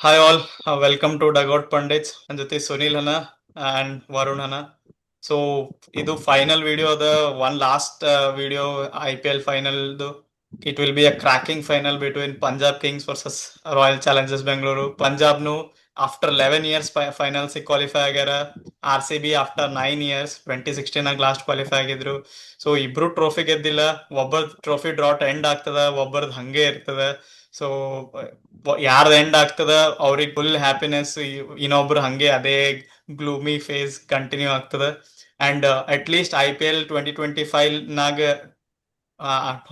Hi all, welcome to Dugout Pundits. ನನ್ನ ಜೊತೆ ಸುನಿಲ್ ಹನ and ವರುಣ್ ಹನ. ಸೊ ಇದು ಫೈನಲ್ ವಿಡಿಯೋ ಅದ. ಒನ್ ಲಾಸ್ಟ್ ವಿಡಿಯೋ IPL ಫೈನಲ್ದು. It will be a cracking final between Punjab Kings versus Royal Challengers Bengaluru. ಪಂಜಾಬ್ನು after 11 years ಫೈನಲ್ಸಿಗೆ ಕ್ವಾಲಿಫೈ ಆಗ್ಯಾರ. RCB after 9 years 2016 last qualify ಆಗಿದ್ರು. ಸೊ ಇಬ್ರು ಟ್ರೋಫಿ ಗೆದ್ದಿಲ್ಲ. ಒಬ್ಬರ ಟ್ರೋಫಿ ಡ್ರಾಟ್ ಎಂಡ್ ಆಗ್ತದ, ಒಬ್ಬರದ್ ಹಂಗೆ ಇರ್ತದ. ಸೊ ಯಾರ್ದು ಎಂಡ್ ಆಗ್ತದ ಅವ್ರಿಗೆ ಫುಲ್ ಹ್ಯಾಪಿನೆಸ್, ಇನ್ನೊಬ್ರು ಹಂಗೆ ಅದೇ ಗ್ಲೂಮಿ ಫೇಸ್ ಕಂಟಿನ್ಯೂ ಆಗ್ತದ. ಅಂಡ್ ಅಟ್ ಲೀಸ್ಟ್ IPL 2025 ನಾಗ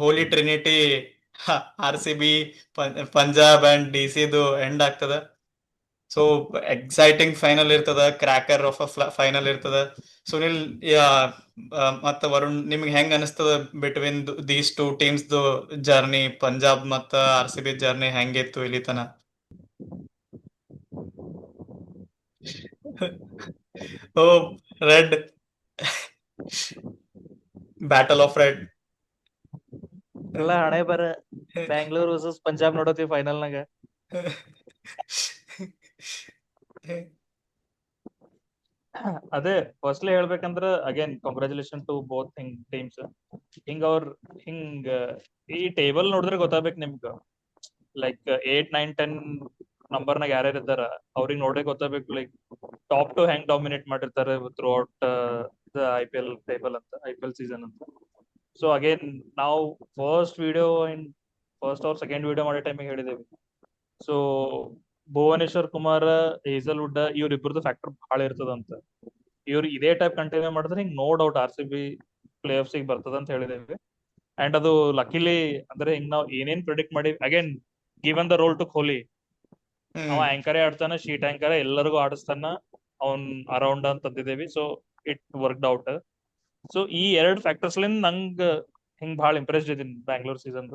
holy trinity RCB, Punjab and DC end ಆಗ್ತದ. ಸೊ ಎಕ್ಸೈಟಿಂಗ್ ಫೈನಲ್ ಇರ್ತದ, ಕ್ರ್ಯಾಕರ್ ಆಫ್ ಅ ಫೈನಲ್ ಇರ್ತದ. ಸುನಿಲ್ ಮತ್ತ ವರುಣ್, ನಿಮ್ಗೆ ಹೆಂಗ್ ಅನಿಸ್ತದ between these two teams journey, Punjab ಮತ್ತ RCB ಜರ್ನಿ ಹೆಂಗಿತ್ತು ಇಲ್ಲಿ ತನ? Oh, red battle of red. ಎಲ್ಲ ಹಣೆ ಬರ ಬ್ಯಾಂಗ್ಳೂರ್ ವರ್ಸಸ್ ಪಂಜಾಬ್ ನೋಡತ್ತೀವಿ ಫೈನಲ್ನಾಗ. ಅದೇ ಫಸ್ಟ್ಲಿ ಹೇಳ್ಬೇಕಂದ್ರ again congratulation to both teams. ಹಿಂಗ್ ಈ ಟೇಬಲ್ ನೋಡಿದ್ರೆ ಗೊತ್ತಾಗ್ಬೇಕು ನಿಮ್ಗ. ಲೈಕ್ 8, 9, 10 ನಂಬರ್ನಾಗ ಯಾರ್ಯಾರು ಇದ್ದಾರ ಅವ್ರಿಗೆ ನೋಡ್ರೆ ಗೊತ್ತಾಗ್ಬೇಕು. ಲೈಕ್ ಟಾಪ್ ಟು ಹೆಂಗ್ ಡಾಮಿನೇಟ್ ಮಾಡಿರ್ತಾರೆ throughout the IPL table ಅಂತ, IPL ಸೀಸನ್ ಅಂತ. ಸೊ ಅಗೇನ್ ನಾವು ಫಸ್ಟ್ ಅವ್ರ ಸೆಕೆಂಡ್ ವಿಡಿಯೋ ಮಾಡೋ ಟೈಮಿಗೆ ಹೇಳಿದೇವಿ. ಸೊ ಭುವನೇಶ್ವರ್ ಕುಮಾರ್, ಹೇಸಲ್ವುಡ್ ಇವ್ರಿಬ್ರದ್ದು ಫ್ಯಾಕ್ಟರ್ ಬಹಳ ಇರ್ತದಂತ. ಇವ್ರು ಇದೇ ಟೈಪ್ ಕಂಟಿನ್ಯೂ ಮಾಡಿದ್ರೆ ಹಿಂಗ್ no doubt RCB playoffs ಬರ್ತದ ಅಂತ ಹೇಳಿದೇವಿ. ಅಂಡ್ ಅದು ಲಕಿಲಿ ಅಂದ್ರೆ ಹಿಂಗ್ ನಾವ್ ಏನೇನ್ ಪ್ರಿಡಿಕ್ಟ್ ಮಾಡಿ, again given the role to Kohli, ಅವ ಆಂಕರೇ ಆಡ್ತಾನ, ಶೀಟ್ ಆಂಕರ್ ಎಲ್ಲರಿಗೂ ಆಡಿಸ್ತಾನ, ಅವನ್ ಅರೌಂಡ್ ಅಂತ ತಂದಿದ್ದೇವಿ. So it worked out. So ಈ ಎರಡ್ ಫ್ಯಾಕ್ಟರ್ಸ್ ಲಿಂದ ನಂಗ್ ಹಿಂಗ್ ಭಾಳ ಇಂಪ್ರೆಸ್ಡ್ ಇದೀನಿ ಬ್ಯಾಂಗ್ಳೂರ್ ಸೀಸನ್.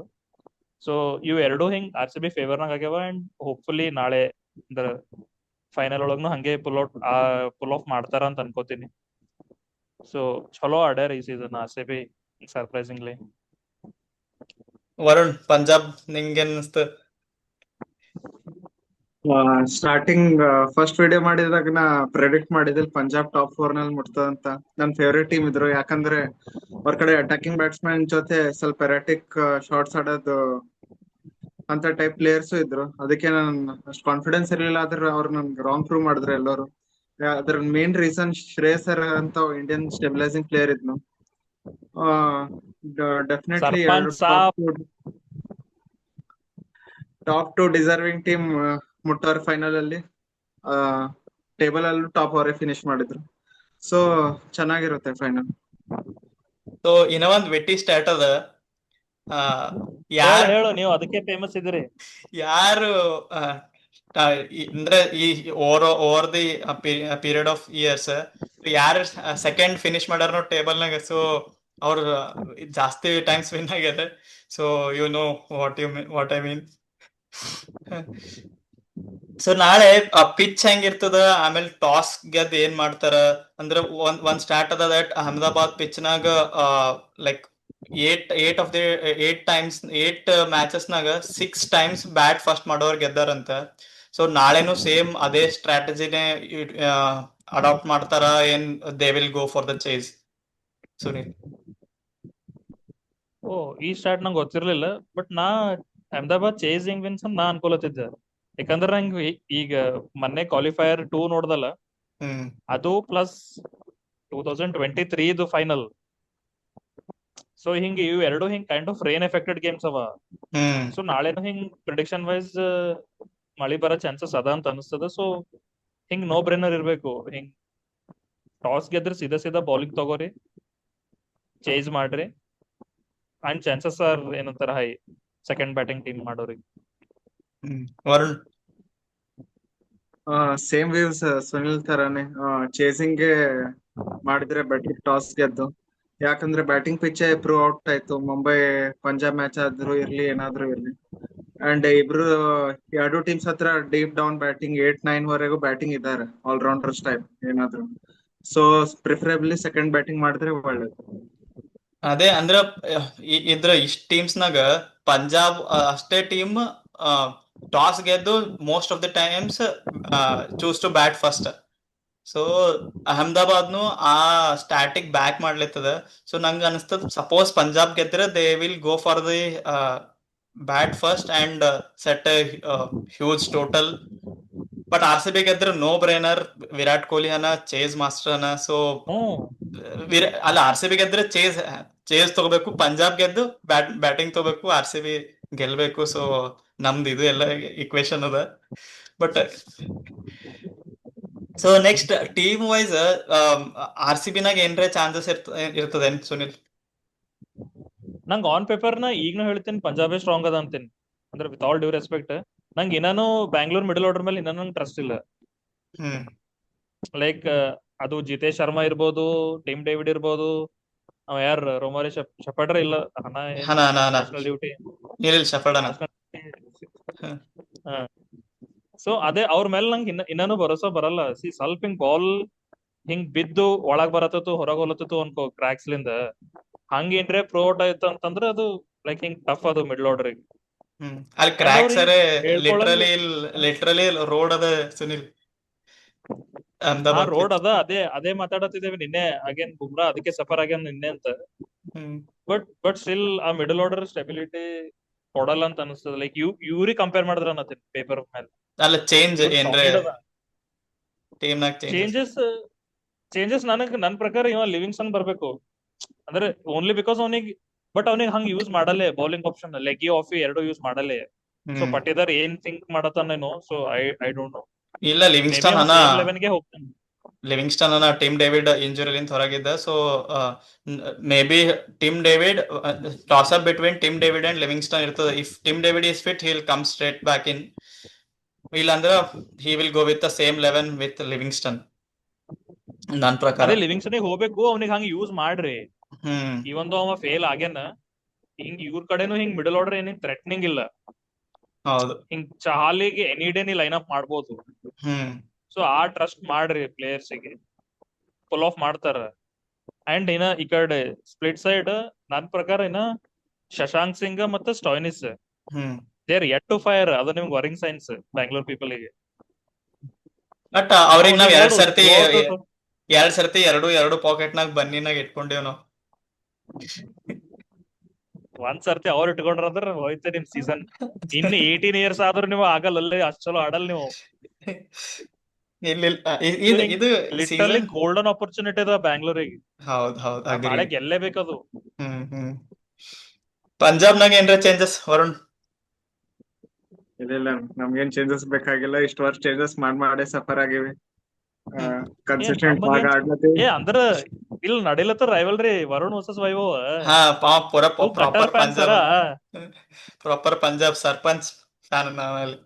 ಸೊ ಇವ್ ಎರಡು ಹಿಂಗ್ RCB ಫೇವರ್ನಾಗ ಆಗ್ಯಾವ. ಅಂಡ್ ಹೋಪ್ಫುಲಿ ನಾಳೆ ಅಂದ್ರ ಫೈನಲ್ ಒಳಗ್ನು ಹಂಗೆ ಪುಲ್ ಆಫ್ ಮಾಡ್ತಾರ ಅಂತ ಅನ್ಕೋತೀನಿ. ಸೊ ಚಲೋ ಆಡ್ಯಾರ ಈ season RCB surprisingly. Varun, Punjab ನಿಂಗೆ ಅನಿಸ್ತ? ಸ್ಟಾರ್ಟಿಂಗ್ ಫಸ್ಟ್ ವಿಡಿಯೋ ಮಾಡಿದಾಗ ನಾ ಪ್ರೆಡಿಕ್ಟ್ ಮಾಡಿದಿಲ್ ಪಂಜಾಬ್ ಟಾಪ್ 4 ನಲ್ಲಿ ಮುಟ್ತದಂತ. ನನ್ ಫೇವ್ರೇಟ್ ಟೀಮ್ ಇದ್ರು, ಯಾಕಂದ್ರೆ ಅವ್ರ ಕಡೆ ಅಟ್ಯಾಕಿಂಗ್ ಬ್ಯಾಟ್ಸ್ಮನ್ ಜೊತೆ ಸ್ವಲ್ಪ ಎರಾಟಿಕ್ ಶಾಟ್ಸ್ ಆಡೋದು ಅಂತ ಟೈಪ್ ಪ್ಲೇಯರ್ಸ್ ಇದ್ರು. ಅದಕ್ಕೆ ನನ್ ಅಷ್ಟು ಕಾನ್ಫಿಡೆನ್ಸ್ ಇರ್ಲಿಲ್ಲ. ಆದ್ರೆ ಅವ್ರು ನನ್ಗೆ ರಾಂಗ್ ಪ್ರೂವ್ ಮಾಡಿದ್ರು ಎಲ್ಲರೂ. ಅದ್ರ ಮೇನ್ ರೀಸನ್ ಶ್ರೇಯಸ್ ಅಯ್ಯರ್ ಅಂತ ಇಂಡಿಯನ್ ಸ್ಟೆಬಿಲೈಸಿಂಗ್ ಪ್ಲೇಯರ್ ಇದ್ನು. ಡೆಫಿನೆಟ್ಲಿ ಎರಡು ಟಾಪ್ ಟು ಡಿಸರ್ವಿಂಗ್ ಟೀಮ್ ಮುಟ್ಟೋರ್ ಫೈನಲ್ ಅಲ್ಲಿ. ಟೇಬಲ್ ಅಲ್ಲೂ ಟಾಪ್ ಅವರೇ ಫಿನಿಶ್ ಮಾಡಿದ್ರು. ಸೊ ಚೆನ್ನಾಗಿರುತ್ತೆ ಫೈನಲ್. ಸೊ ಇನ್ನ ಒಂದ್ ವೆಟ್ಟಿ ಸ್ಟಾರ್ಟ್ ಅದ. ಹೇಳು, ನೀವು ಅದಕ್ಕೆ ಫೇಮಸ್ ಇದ್ರಿ. ಯಾರು ಅಂದ್ರೆ ಈ over the period of years ಯಾರು ಸೆಕೆಂಡ್ ಫಿನಿಶ್ ಮಾಡ್ಯಾರ ಟೇಬಲ್ನಾಗ, ಸೊ ಅವ್ರು ಜಾಸ್ತಿ ಟೈಮ್ಸ್ ವಿನ್ ಆಗ್ಯಾರ. So you know what I mean. So ನಾಳೆ ಪಿಚ್ ಹೆಂಗಿರ್ತದ, ಆಮೇಲೆ ಟಾಸ್ ಗೆದ್ದು ಏನ್ ಮಾಡ್ತಾರ ಅಂದ್ರ ಒಂದ್ ಸ್ಟಾರ್ಟ್ ಅದ ದಟ್ ಅಹಮದಾಬಾದ್ ಪಿಚ್ನಾಗ ಲೈಕ್ 8 ಮ್ಯಾಚಸ್ ನಾಗ 6 ಟೈಮ್ಸ್ ಬ್ಯಾಟ್ ಫಸ್ಟ್ ಮಾಡೋರ್ ಗೆದ್ದಾರಂತ. ಸೊ ನಾಳೆನು ಸೇಮ್ ಅದೇ ಸ್ಟ್ರಾಟಜಿನೇ ಅಡಾಪ್ಟ್ ಮಾಡ್ತಾರ, ಏನ್ they will go for the chase? Sunil. ಈ ಸ್ಟಾರ್ಟ್ ನಂಗೆ ಗೊತ್ತಿರ್ಲಿಲ್ಲ, ಬಟ್ ನಾ ಅಹಮದಾಬಾದ್ ಚೇಸಿಂಗ್ ವಿನ್ಸ್ ಅಂತ ನಾ ಅನ್ಕೊಲತ್ತಿದ್ದೆ. ಯಾಕಂದ್ರ ನಂಗೆ ಈಗ ಮೊನ್ನೆ ಕ್ವಾಲಿಫೈಯರ್ 2 ನೋಡ್ದಲ್ಲ, ಅದು ಪ್ಲಸ್ 2023 ಫೈನಲ್. ಸೊ ಹಿಂಗ ಇವ್ ಎರಡು ಹಿಂಗ್ kind of rain affected games ಅವ. ಸೊ ನಾಳೆನು ಹಿಂಗ್ ಪ್ರಿಡಿಕ್ಷನ್ ವೈಸ್ ಮಳಿ ಬರೋ ಚಾನ್ಸಸ್ ಅದ ಅಂತ ಅನಿಸ್ತದ. ಸೊ ಹಿಂಗ್ ನೋ ಬ್ರೇನರ್ ಇರ್ಬೇಕು. ಹಿಂಗ್ ಟಾಸ್ ಗೆದ್ರೆ ಸೀದಾ ಬೌಲಿಂಗ್ ತಗೋರಿ, ಚೇಸ್ ಮಾಡ್ರಿ, ಅಂಡ್ ಚಾನ್ಸಸ್ ಆರ್ ಏನಂತಾರ ಹೈ ಸೆಕೆಂಡ್ ಬ್ಯಾಟಿಂಗ್ ಟೀಮ್ ಮಾಡೋರಿ. ವರುಣ್. ಸೇಮ್ ವ್ಯೂಸ್ ಸುನಿಲ್ ತರಾನೇ. ಚೇಸಿಂಗ್ ಗೆ ಮಾಡಿದ್ರೆ ಬೆಟರ್ ಟಾಸ್ ಗೆದ್ದು. ಯಾಕಂದ್ರೆ ಬ್ಯಾಟಿಂಗ್ ಪಿಚ್ಚೇ ಪ್ರೂವ್ ಔಟ್ ಆಯ್ತು. ಮುಂಬೈ ಪಂಜಾಬ್ ಮ್ಯಾಚ್ ಆದ್ರೂ ಇರ್ಲಿ, ಏನಾದ್ರೂ ಇರ್ಲಿ. ಅಂಡ್ ಇಬ್ರು ಎರಡು ಟೀಮ್ಸ್ ಹತ್ರ ಡೀಪ್ ಡೌನ್ ಬ್ಯಾಟಿಂಗ್ 8-9 ವರೆಗೂ ಬ್ಯಾಟಿಂಗ್ ಇದ್ದಾರೆ, ಆಲ್ರೌಂಡರ್ಸ್ ಟೈಪ್ ಏನಾದ್ರು. ಸೊ ಪ್ರಿಫರೇಬ್ಲಿ ಸೆಕೆಂಡ್ ಬ್ಯಾಟಿಂಗ್ ಮಾಡಿದ್ರೆ ಒಳ್ಳೇದು. ಅದೇ ಅಂದ್ರ ಇದ್ರ ಇಷ್ಟ ಟೀಮ್ಸ್ ನಾಗ ಪಂಜಾಬ್ ಅಷ್ಟೇ ಟೀಮ್ ಟಾಸ್ ಗೆದ್ದು most of the times choose to bat first. So ಅಹಮದಾಬಾದ್ನು ಆ ಸ್ಟ್ಯಾಟಿಕ್ ಬ್ಯಾಕ್ ಮಾಡ್ಲಿತ್ತದ. ಸೊ ನಂಗೆ ಅನಿಸ್ತದ ಸಪೋಸ್ ಪಂಜಾಬ್ ಗೆದ್ರೆ they will go for the bat first and set huge total. But R C B ಗೆದ್ರೆ no brainer, Virat Kohli ಹನ chase master ಹನ. So ಅಲ್ಲ, R C B ಗೆದ್ರೆ ಚೇಸ್ ತಗೋಬೇಕು, ಪಂಜಾಬ್ ಗೆದ್ದು ಬ್ಯಾಟಿಂಗ್ ತಗೋಬೇಕು, ಆರ್ ಸಿ ಬಿ ಗೆಲ್ಬೇಕು. ಸೊ ನಮ್ದು ಇದು ಎಲ್ಲ ಇಕ್ವೇಶನ್ ಅದ. But so next team wise R C B ನಾಗ ಏನ್ರೆ ಚಾನ್ಸಸ್ ಇರ್ತದೆ ಸುನಿಲ್? ನಂಗೆ ಆನ್ ಪೇಪರ್ ನ ಈಗ್ನೂ ಹೇಳ್ತೀನಿ ಪಂಜಾಬೇ ಸ್ಟ್ರಾಂಗ್ ಅದ ಅಂತೀನಿ. ಅಂದ್ರೆ ವಿತ್ ಆಲ್ ಡ್ಯೂ ರೆಸ್ಪೆಕ್ಟ್, ನಂಗೆ ಇನ್ನೂ ಬ್ಯಾಂಗ್ಳೂರ್ ಮಿಡಲ್ ಆರ್ಡರ್ ಮೇಲೆ ಇನ್ನೂ ನಂಗೆ ಟ್ರಸ್ಟ್ ಇಲ್ಲ. ಲೈಕ್ ಅದು ಜಿತೇಶ್ ಶರ್ಮಾ ಇರ್ಬೋದು, ಟಿಮ್ ಡೇವಿಡ್ ಇರ್ಬೋದು, ಅವ ಯಾರು ರೋಮಾರಿ ಶಪಡ್ರ ಇಲ್ಲ, ನ್ಯಾಷನಲ್ ಡ್ಯೂಟಿ. ಸೊ ಅದೇ ಅವ್ರ ಮೇಲೆ ನಂಗೆ ಇನ್ನೂ ಭರೋಸಾ ಬರಲ್ಲ. ಸ್ವಲ್ಪ ಹಿಂಗ್ ಬಾಲ್ ಹಿಂಗ್ ಬಿದ್ದು ಒಳಗ್ ಬರತ್ತತು ಹೊರಗ್ ಹೊಲತ್ತತು ಅನ್ಕೋ ಕ್ರಾಕ್ಸ್ ಲಿಂದ, ಹಂಗೇನ್ರೆ ಪ್ರೋಟ್ ಆಯ್ತು ಅಂತಂದ್ರೆ ಅದು ಲೈಕ್ ಹಿಂಗ್ ಟಫ್ ಅದು ಮಿಡ್ಲ್ ಆರ್ಡರ್. ಅಲ್ಲಿ ಕ್ರಾಕ್ಸ್ ಲಿಟ್ರಲಿ ರೋಡ್ ಅದ ಸುನಿಲ್, ರೋಡ್ ಅದ. ಅದೇ ಮಾತಾಡತ್ತಿದ್ದೇವೆ ನಿನ್ನೆ. ಅಗೇನ್ ಬುಮ್ರಾ ಅದಕ್ಕೆ ಸಫರ್ ಆಗ್ಯಾನ ನಿನ್ನೆ ಅಂತ. ಬಟ್ ಸ್ಟಿಲ್ ಆ ಮಿಡಲ್ ಆರ್ಡರ್ ಸ್ಟೆಬಿಲಿಟಿ ಕೊಡಲ್ಲ ಅಂತ ಅನಿಸ್ತದ. ಲೈಕ್ ಇವ್ರಿಗೆ ಕಂಪೇರ್ ಮಾಡಿದ್ರ ಅನ್ನತ್ತೀನಿ ಪೇಪರ್ ಮೇಲೆ. ಅಲ್ಲ ಚೇಂಜಸ್ ನನ್ ಪ್ರಕಾರ ಇವ ಲಿವಿಂಗ್ಸ್ಟನ್ ಬರ್ಬೇಕು. ಅಂದ್ರೆ ಓನ್ಲಿ ಬಿಕಾಸ್ ಅವನಿಗೆ ಹಂಗ್ ಯೂಸ್ ಮಾಡಲ್ಲೇ ಬೌಲಿಂಗ್ ಆಪ್ಷನ್, ಲೆಗ್ ಆಫ್ ಎರಡು ಯೂಸ್ ಮಾಡಲ್ಲೇ. ಸೊ ಪಟ್ಟಿದಾರ್ ಏನ್ ಥಿಂಕ್ ಮಾಡತ್ತಾನೇನೋ. So I don't know. ಇಲ್ಲ, ಲಿವಿಂಗ್ಸ್ಟನ್ ಟಿಮ್ ಡೇವಿಡ್ ಇಂಜುರಿಲಿಂದ ಹೊರಗಿದ್ದ. So maybe Tim David toss up between Tim David and Livingstone ಇರ್ತದೆ. If Tim David is fit, he will come straight back in. ಇಲ್ಲಾಂದ್ರ he will go with the same 11 with Livingstone. ನನ್ ಪ್ರಕಾರ Livingston ಹೋಗ್ಬೇಕು, ಅವನಿಗೆ ಹಂಗ use ಮಾಡ್ರಿ. ಇವೊಂದು ಅವ fail ಆಗ್ಯಾನ, ಹಿಂಗ್ ಇವ್ರ ಕಡೆನು ಹಿಂಗ್ ಮಿಡಲ್ ಆರ್ಡರ್ ಏನೇನ್ ಥ್ರೆಟ್ನಿಂಗ್ ಇಲ್ಲ. ಹೌದು, ಹಿಂಗ್ ಚಹಾಲಿಗೆ ಎನಿ ಡೇ ನೀ ಲೈನ್ ಅಪ್ ಮಾಡ್ಬೋದು. ಸೊ ಆ ಟ್ರಸ್ಟ್ ಮಾಡ್ರಿ ಪ್ಲೇಯರ್ಸ್ ಗೆ, ಫುಲ್ ಆಫ್ ಮಾಡ್ತಾರ. ಅಂಡ್ ಈ ಕಡೆ ಸ್ಪ್ಲಿಟ್ ಸೈಡ್ ನನ್ ಪ್ರಕಾರ ಶಶಾಂಕ್ ಸಿಂಗ್ ಮತ್ತೆ Stoinis they are yet to fire. ಅದು ನಿಮ್ಗೆ ವರಿಂಗ್ ಸೈನ್ಸ್ ಬ್ಯಾಂಗ್ಳೂರ್ ಪೀಪಲ್ ಗೆ. ಬಟ್ ಅವ್ರಿಗೆ ನಾವ್ ಎರಡ್ ಸರ್ತಿ ಎರಡು ಪಾಕೆಟ್ ನಾಗ ಬನ್ನಿನಾಗ ಇಟ್ಕೊಂಡೇವ್ ನಾವು. ಒಂದ್ ಸರ್ತಿ ಅವ್ರು ಇಟ್ಕೊಂಡ್ರ ಅಂದ್ರ ಹೋಯ್ತು ನಿಮ್ ಸೀಸನ್. ಇನ್ನು 18 years ಆದ್ರೂ ನೀವು ಆಗಲ್ಲ, ಅಷ್ಟ್ ಚಲೋ ಆಡಲ್ ನೀವು. ಇದು ಲಿಟರಲಿ ಗೋಲ್ಡನ್ ಆಪರ್ಚುನಿಟಿ ಅದ ಬ್ಯಾಂಗ್ಳೂರಿಗೆ. ಹೌದು, ಗೆಲ್ಲೇಬೇಕದು. ಪಂಜಾಬ್ನಾಗ ಏನ್ರ ಚೇಂಜಸ್ ವರುಣ್? ಇಲ್ಲ, ನಮ್ಗೇನ್ ಚೇಂಜಸ್ ಬೇಕಾಗಿಲ್ಲ. ಇಷ್ಟು ವರ್ಷ ಚೇಂಜಸ್ ಮಾಡೇ ಸಫರ್ ಆಗಿವಿ. ಕನ್ಸಿಸ್ಟೆಂಟ್ ಆಗಿ ಆಡ್ಲತ್ತೀವಿ. ಅಂದ್ರ ಇಲ್ಲಿ ನಡಿಲತ್ತ rivalry Varun versus Vaibhav. Proper Punjab Sarpanch fan ನಾವಲ್ಲಿ.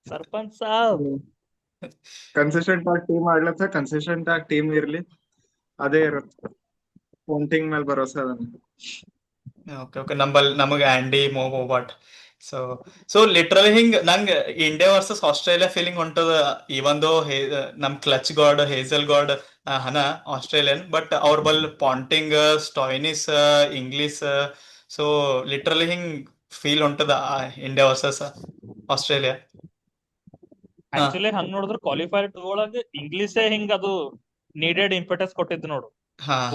ಸರ್ಪಂಚ್ ಸಾಬ್ ಕನ್ಸಿಸ್ಟೆಂಟ್ ಆಗಿ ಟೀಮ್ ಆಡ್ಲತ್ತ, ಕನ್ಸಿಸ್ಟೆಂಟ್ ಆಗಿ ಟೀಮ್ ಇರ್ಲಿ, ಅದೇ ಇರುತ್ತೆ. ಪೊಂಟಿಂಗ್ ಮೇಲೆ ಭರೋಸೆ ಅದ. ಓಕೆ, ನಮಗೆ ಆಂಡಿ ಮೋಬಾಟ್. ಸೊ ಲಿಟ್ರಲಿ ಹಿಂಗ್ ನಂಗೆ ಇಂಡಿಯಾ ವರ್ಸಸ್ ಆಸ್ಟ್ರೇಲಿಯಾ ಫೀಲಿಂಗ್ ಹೊಂಟದ. ಇವಂದು ನಮ್ ಕ್ಲಚ್ ಗಾಡ್ ಹೇಸಲ್ ಗಾಡ್ ಹನ ಆಸ್ಟ್ರೇಲಿಯನ್, ಬಟ್ ಅವ್ರ ಬಲ್ Ponting, Stoinis, English. So literally ಹಿಂಗ್ ಫೀಲ್ ಹೊಂಟದ ಇಂಡಿಯಾ ವರ್ಸಸ್ ಆಸ್ಟ್ರೇಲಿಯಾ. ಆಕ್ಚುಲಿ ಹಂಗ್ ನೋಡಿದ್ರ ಕ್ವಾಲಿಫೈರ್ 2 ಒಳಗ ಇಂಗ್ಲಿಷೇ ಹಿಂಗ್ ಅದು ನೀಡೆಡ್ ಇಂಪೆಟಸ್ ಕೊಟ್ಟಿದ್ ನೋಡು.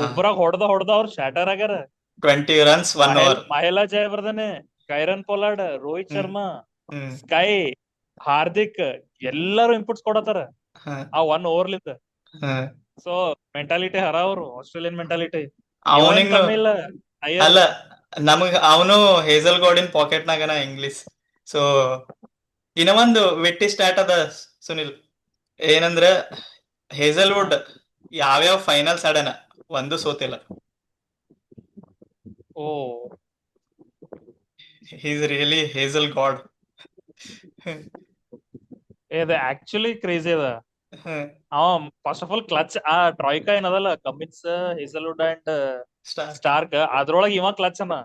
ಒಬ್ಬರಾಗ ಹೊಡೆದ ಅವ್ರು ಶಾಟರ್ ಆಗ್ಯಾರ. 20 runs 1 over. ಮಹಿಳಾ ಜಯವರ್ಧನೆ, ಕೈರನ್ ಪೊಲಾರ್ಡ್, ರೋಹಿತ್ ಶರ್ಮಾ, ಸ್ಕೈ, ಹಾರ್ದಿಕ್ ಎಲ್ಲಾರು ಇನ್ಪುಟ್ಸ್ ಕೊಡತಾರ ಆ 1 over ಲಿಂದ. ಸೊ ಮೆಂಟಾಲಿಟಿ ಹರ ಅವರು ಆಸ್ಟ್ರೇಲಿಯನ್ ಮೆಂಟಾಲಿಟಿ. ಅಲ್ಲ, ನಮಗ ಅವನು ಹೇಸಲ್ ಗಾರ್ಡಿನ್ ಪಾಕೆಟ್ ನಾಗನ ಇಂಗ್ಲಿಷ್. ಸೊ ಇನ್ನ ಒಂದು ವಿಟ್ಟಿ ಸ್ಟಾಟ್ ಅದ ಸುನಿಲ್, ಏನಂದ್ರ ಹೇಸಲ್ವುಡ್ ಯಾವ್ಯಾವ ಫೈನಲ್ಸ್ ಆಡನ ಒಂದು ಸೋತಿಲ್ಲ. He's really Hazel God. ಇದು ಆಕ್ಚುಲಿ ಕ್ರೇಜಿ ಅದ. ಫಸ್ಟ್ ಆಫ್ ಆಲ್ ಕ್ಲಚ್ ಆ ಟ್ರಾಯ್ಕಾ ಏನದಲ್ಲ, ಕಮಿನ್ಸ್, ಹೇಸಲ್ವುಡ್ ಅಂಡ್ ಸ್ಟಾರ್ಕ್, ಅದ್ರೊಳಗ ಇವ ಕ್ಲಚ್ ಅನ್ನ.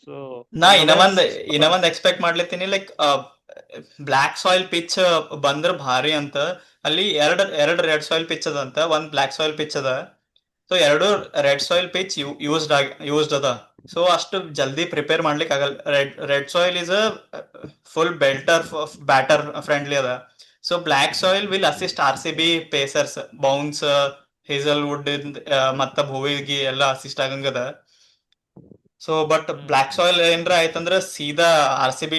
ಸೊ ನಾ ಇನ್ನ ಒಂದ್ ಎಕ್ಸ್ಪೆಕ್ಟ್ ಮಾಡ್ಲಿತ್ತೀನಿ, ಲೈಕ್ ಬ್ಲಾಕ್ ಸಾಯಿಲ್ ಪಿಚ್ ಬಂದ್ರ ಭಾರಿ ಅಂತ. ಅಲ್ಲಿ ಎರಡ್ ರೆಡ್ ಸಾಯಿಲ್ ಪಿಚ್ ಅದಂತ, ಒಂದ್ ಬ್ಲಾಕ್ ಸಾಯಿಲ್ ಪಿಚ್ ಅದ. ಸೊ ಎರಡು ರೆಡ್ ಸಾಯಿಲ್ ಪಿಚ್ ಯೂಸ್ಡ್ ಅದ. ಸೊ ಅಷ್ಟು ಜಲ್ದಿ ಪ್ರಿಪೇರ್ ಮಾಡ್ಲಿಕ್ಕೆ ಆಗಲ್ಲ. Red soil is a full batter friendly ಅದ. So black soil will assist RCB pacers, bounce, Hazlewood ಮತ್ತ ಭುವಿಗೆ ಎಲ್ಲ ಅಸಿಸ್ಟ್ ಆಗಂಗದ. ಸೊ ಬಟ್ ಬ್ಲ್ಯಾಕ್ ಸಾಯಿಲ್ ಏನ್ರ ಆಯ್ತಂದ್ರ ಸೀದಾ RCB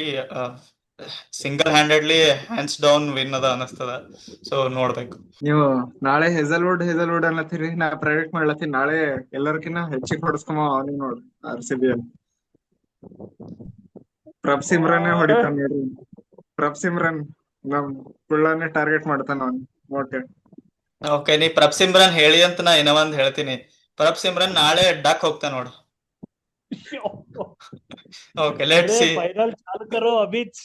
single handedly hands down win ಅದ ಅನಸ್ತದ. ಸೊ ನೋಡ್ಬೇಕು. ನೀವು ನಾಳೆ ಹೇಸಲ್ವುಡ್ ಅನ್ಲತ್ತೀರಿ, ನಾ ಪ್ರೆಡಿಕ್ಟ್ ಮಾಡ್ಲತ್ತೀನಿ ನಾಳೆ ಎಲ್ಲರ್ಕಿನ್ನ ಹೆಚ್ಚಿಗೆ ಹೊಡಸ್ಕೊಂಬ ಅವನಿಗೆ ನೋಡ್ರಿ RCB ಅಲ್ಲಿ. ಪ್ರಭ್ ಸಿಮ್ರನ್ ಹೊಡಿತಾನ ನೋಡ್ರಿ. ಪ್ರಭ್ ಸಿಮ್ರನ್ ನಮ್ ಕುಳ್ಳಾನೆ ಟಾರ್ಗೆಟ್ ಮಾಡ್ತಾನ ಅವ್ನು. ಓಕೆ ಓಕೆ, ನೀ ಪ್ರಭ್ ಸಿಮ್ರನ್ ಹೇಳಿ ಅಂತ ನಾ ಏನೋ ಒಂದ್ ಹೇಳ್ತೀನಿ. ಪ್ರಭ್ ಸಿಮ್ರನ್ ನಾಳೆ ಡಕ್ ಹೋಗ್ತಾ ನೋಡು. Okay, let see. ಫೈನಲ್ ಚಾಲು ಕರೋ ಅಭಿಚ್.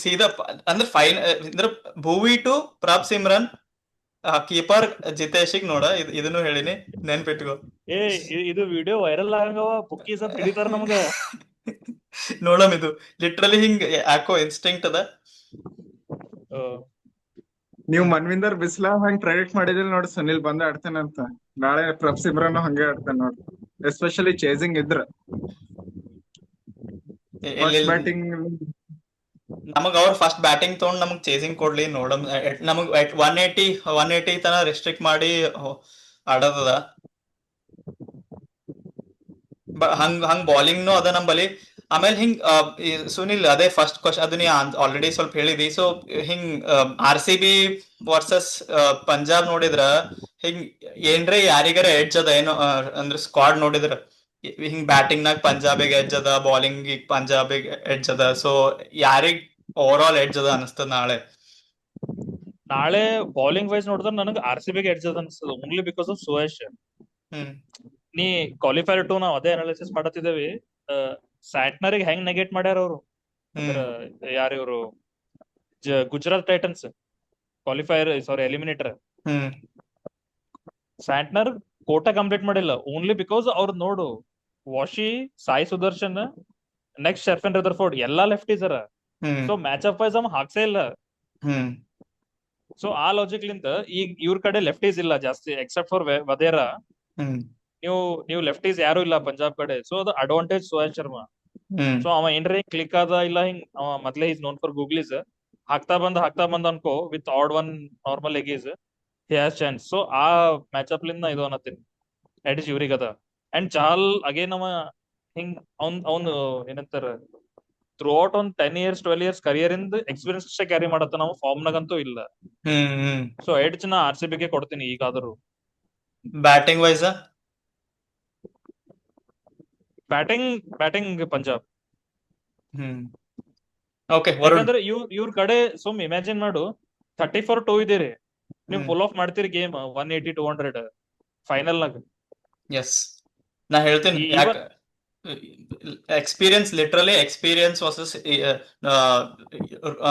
ಸೀದಾ ಅಂದ್ರೆ ಅಂದ್ರೆ ಭುವಿ ಟು ಪ್ರಭ್ ಸಿಮ್ರನ್, ಕೀಪರ್ ಜಿತೇಶಿಗ್ ನೋಡ. ಇದನ್ನು ಹೇಳಿನಿ, ನೆನ್ಪಿಟ್ಕೋ. ಇದು ವಿಡಿಯೋ ವೈರಲ್ ಆಗವ, ಬುಕ್ಕೀಸ್ ಅಂತ ಹಿಡಿತಾರ ನಮ್ಗ. ನೋಡಮ್, ಇದು ಲಿಟ್ರಲಿ ಹಿಂಗ್ ಯಾಕೋ ಇನ್ಸ್ಟಿಂಕ್ಟ್ ಅದ. ನೀವು ಮನ್ವಿಂದರ್ ಬಿಸ್ಲಾ ಹಂಗ್ ಪ್ರೆಡಿಕ್ಟ್ ಮಾಡಿದಿಲ್ಲ ನೋಡಿ, ಸುನಿಲ್ ಬಂದ ಆಡ್ತಾನಂತ. ನಾಳೆ ಪ್ರಭ್ ಸಿಮ್ರನ್ ಹಂಗೆ ಆಡ್ತಾನ ನೋಡ್ರಿ, ಎಸ್ಪೆಷಲಿ ಚೇಸಿಂಗ್ ಇದ್ರ. ಬ್ಯಾಟಿಂಗ್ ನಮಗ್ ಅವ್ರ ಫಸ್ಟ್ ಬ್ಯಾಟಿಂಗ್ ತಗೊಂಡ್ ನಮಗ್ ಚೇಸಿಂಗ್ ಕೊಡ್ಲಿ ನೋಡಮ್. ನಮಗ್ 180 ತನ ರೆಸ್ಟ್ರಿಕ್ಟ್ ಮಾಡಿ ಆಡೋದದ. ಹಂಗ್ ಬೌಲಿಂಗ್ ನು ಅದ ನಂಬಲ್ಲಿ. ಆಮೇಲೆ ಹಿಂಗ್ ಸುನಿಲ್, ಅದೇ ಫಸ್ಟ್ ಕ್ವಶನ್ ಅದು ನೀ ಆಲ್ರೆಡಿ ಸ್ವಲ್ಪ ಹೇಳಿದಿ. ಸೊ ಹಿಂಗ್ RCB ವರ್ಸಸ್ ಪಂಜಾಬ್ ನೋಡಿದ್ರ ಹಿಂಗ್ ಏನ್ರೆ ಯಾರಿಗಾರ ಎಡ್ಜ್ ಅದ ಏನೋ, ಅಂದ್ರೆ ಸ್ಕ್ವಾಡ್ ನೋಡಿದ್ರ ಹಿಂಗ್ ಬ್ಯಾಟಿಂಗ್ ನಾಗ ಪಂಜಾಬಿಗೆ ಎಡ್ಜ್ ಅದ, ಬೌಲಿಂಗ್ ಪಂಜಾಬಿಗೆ ಎಡ್ಜ್ ಅದ. ಸೊ ಯಾರಿಗ್ ಓವರ್ ಆಲ್ ಎಡ್ಜ್ ಅದ ಅನಿಸ್ತದ ನಾಳೆ ಬೌಲಿಂಗ್ ವೈಸ್ ನೋಡಿದ್ರೆ ನನಗೆ RCB ಗೆ ಎಡ್ಜ್ ಅದ ಅನ್ಸ್ತದ, ಓನ್ಲಿ ಬಿಕಾಸ್ ಆಫ್ ಸುಯೇಶ್. ನೀ ಕ್ವಾಲಿಫೈರ್ ಟು ನಾವ್ ಅದೇ ಅನಾಲಿಸಿಸ್ ಮಾಡತ್ತಿದ್ದೇವಿ. ಸ್ಯಾಂಟ್ನರಿಗೆ ಹೆಂಗ್ ನೆಗೆಟ್ ಮಾಡ್ಯಾರ ಅವರು, ಯಾರ ಇವರು Gujarat Titans qualifier, sorry eliminator. Santner quota complete ಮಾಡಿಲ್ಲ, ಓನ್ಲಿ ಬಿಕಾಸ್ ಅವ್ರ ನೋಡು Washi, Sai Sudharsan, next Sherfane Rutherford ಎಲ್ಲಾ ಲೆಫ್ಟ್ ಇಸರ. ಸೊ ಮ್ಯಾಚ್ ಅಪ್ ವೈಸ್ ಅವ್ ಹಾಕ್ಸೇ ಇಲ್ಲ. ಸೊ ಆ ಲಾಜಿಕ್ ಲಿಂತ ಈಗ ಇವ್ರ ಕಡೆ ಲೆಫ್ಟ್ ಈಸ್ ಇಲ್ಲ ಜಾಸ್ತಿ, ಎಕ್ಸೆಪ್ಟ್ ಫಾರ್ ವದೇರಾ. ನೀವು ಲೆಫ್ಟ್ ಈಸ್ ಯಾರು ಇಲ್ಲ ಪಂಜಾಬ್ ಕಡೆ. ಸೊ ಅದು ಅಡ್ವಾಂಟೇಜ್ ಸುಹಾಸ್ ಶರ್ಮಾ. ಸೊ ಅವ ಏನ್ರಿ ಕ್ಲಿಕ್ ಆದ ಇಲ್ಲ, ಹಿಂಗ್ ಅವ ಮೊದ್ಲೇ ಈಸ್ ನೋನ್ ಫಾರ್ ಗೂಗ್ಲೀಸ್, ಹಾಕ್ತಾ ಬಂದ ಅನ್ಕೋ ವಿತ್ ಆಡ್ one normal leggies he has chance. So ಆ ಮ್ಯಾಚ್ ಅಪ್ ಲಿಂದ ಇದು ಅನ್ನತ್ತೀನಿ ಎಡ್ಜ್ ಇವ್ರಿಗೆ ಅದ. ಅಂಡ್ ಚಾಲ್ ಅಗೇನ್ ಅವ ಹಿಂಗ್ ಅವ್ನು ಏನಂತಾರ, ಥ್ರೂ ಔಟ್ ಒಂದ್ 10 years 12 years ಕರಿಯರ್ ಇಂದ ಎಕ್ಸ್ಪೀರಿಯನ್ಸ್ ಅಷ್ಟೇ ಕ್ಯಾರಿ ಮಾಡತ್ತ, ನಾವು ಫಾರ್ಮ್ ನಾಗಂತೂ ಇಲ್ಲ. ಸೊ ಎಡ್ಜ್ ನಾ RCB ಗೆ ಕೊಡ್ತೀನಿ ಈಗಾದರೂ. Batting wise batting Punjab. Okay, ಯಾಕಂದ್ರೆ ಇವ್ರ ಕಡೆ ಸುಮ್ ಇಮ್ಯಾಜಿನ್ ಮಾಡು, 34-2 ಇದೀರಿ, ನೀವು ಫುಲ್ ಆಫ್ ಮಾಡ್ತೀರಿ ಗೇಮ್ 180-200 ಫೈನಲ್ ನಾಗ. ಎಸ್, ನಾ ಹೇಳ್ತೀನಿ ಎಕ್ಸ್ಪೀರಿಯನ್ಸ್, ಲಿಟ್ರಲಿ ಎಕ್ಸ್ಪೀರಿಯನ್ಸ್ ವರ್ಸಸ್